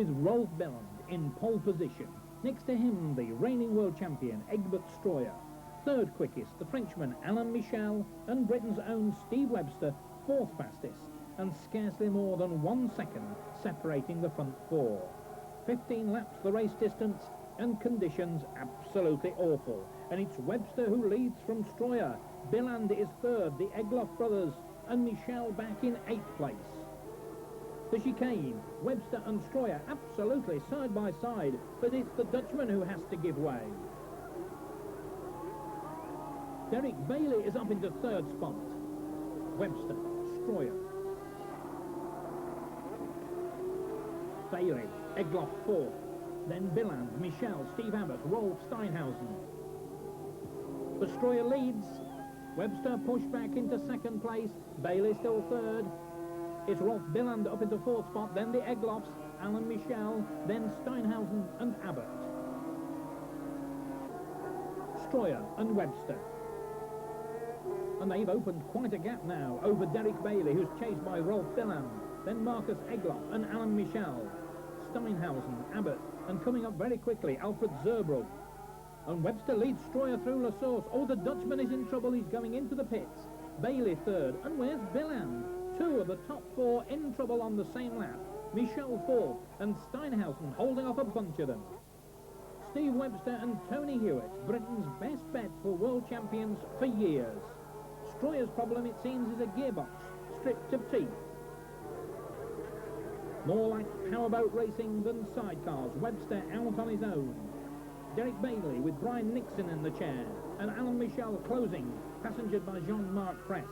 Is Rolf Belland in pole position. Next to him, the reigning world champion, Egbert Stroyer. Third quickest, the Frenchman, Alain Michel, and Britain's own Steve Webster, fourth fastest, and scarcely more than 1 second separating the front four. 15 laps the race distance, and conditions absolutely awful. And it's Webster who leads from Stroyer. Belland is third, the Egloff brothers, and Michel back in 8th place. The chicane, Webster and Stroyer absolutely side by side, but it's the Dutchman who has to give way. Derek Bailey is up into third spot. Webster, Stroyer. Bailey, Egloff fourth, then Belland, Michel, Steve Abbott, Rolf Steinhausen. But Stroyer leads. Webster pushed back into second place, Bailey still third. It's Rolf Belland up into fourth spot, then the Egloffs, Alain Michel, then Steinhausen and Abbott. Stroyer and Webster. And they've opened quite a gap now over Derek Bailey, who's chased by Rolf Belland, then Marcus Egloff and Alain Michel, Steinhausen, Abbott, and coming up very quickly, Alfred Zerbrugg. And Webster leads Stroyer through La Source. Oh, the Dutchman is in trouble. He's going into the pits. Bailey third. And where's Belland? Two of the top four in trouble on the same lap. Michel fourth, and Steinhausen holding off a bunch of them. Steve Webster and Tony Hewitt, Britain's best bet for world champions for years. Stroyer's problem, it seems, is a gearbox stripped of teeth. More like powerboat racing than sidecars. Webster out on his own. Derek Bailey with Brian Nixon in the chair, and Alain Michel closing, passengered by Jean-Marc Press.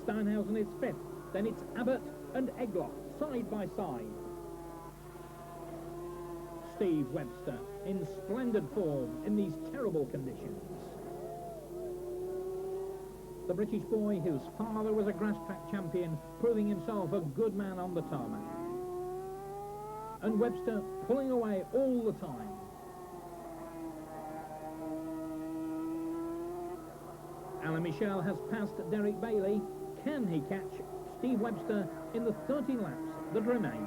Steinhausen is fifth, then it's Abbott and Egloff, side by side. Steve Webster in splendid form in these terrible conditions. The British boy whose father was a grass track champion, proving himself a good man on the tarmac. And Webster pulling away all the time. Alain Michel has passed Derek Bailey. Can he catch Steve Webster in the 30 laps that remain?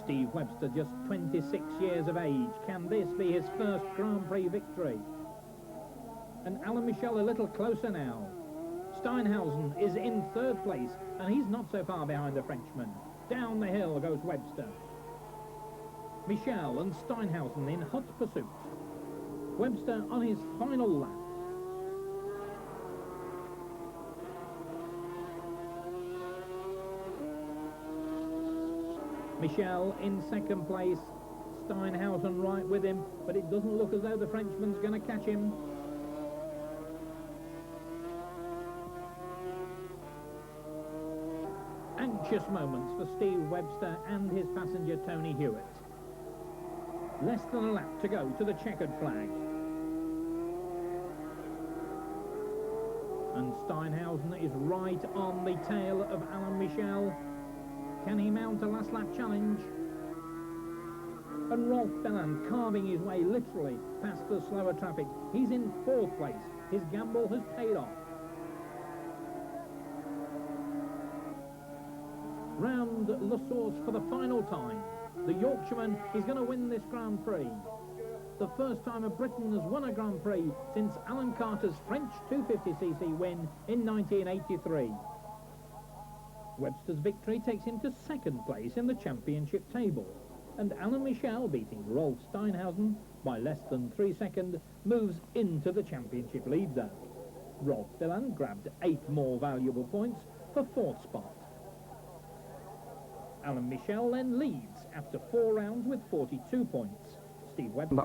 Steve Webster, just 26 years of age. Can this be his first Grand Prix victory? And Alain Michel a little closer now. Steinhausen is in third place, and he's not so far behind the Frenchman. Down the hill goes Webster. Michel and Steinhausen in hot pursuit. Webster on his final lap. Michel in second place, Steinhausen right with him, but it doesn't look as though the Frenchman's going to catch him. Anxious moments for Steve Webster and his passenger Tony Hewitt. Less than a lap to go to the checkered flag. And Steinhausen is right on the tail of Alain Michel. Can he mount a last lap challenge? And Rolf Belland carving his way literally past the slower traffic. He's in fourth place. His gamble has paid off. Round La Source for the final time. The Yorkshireman is going to win this Grand Prix. The first time a Briton has won a Grand Prix since Alan Carter's French 250cc win in 1983. Webster's victory takes him to second place in the championship table, and Alain Michel, beating Rolf Steinhausen by less than 3 seconds, moves into the championship lead zone. Rolf Belland grabbed 8 more valuable points for 4th spot. Alain Michel then leads after 4 rounds with 42 points. Steve Webster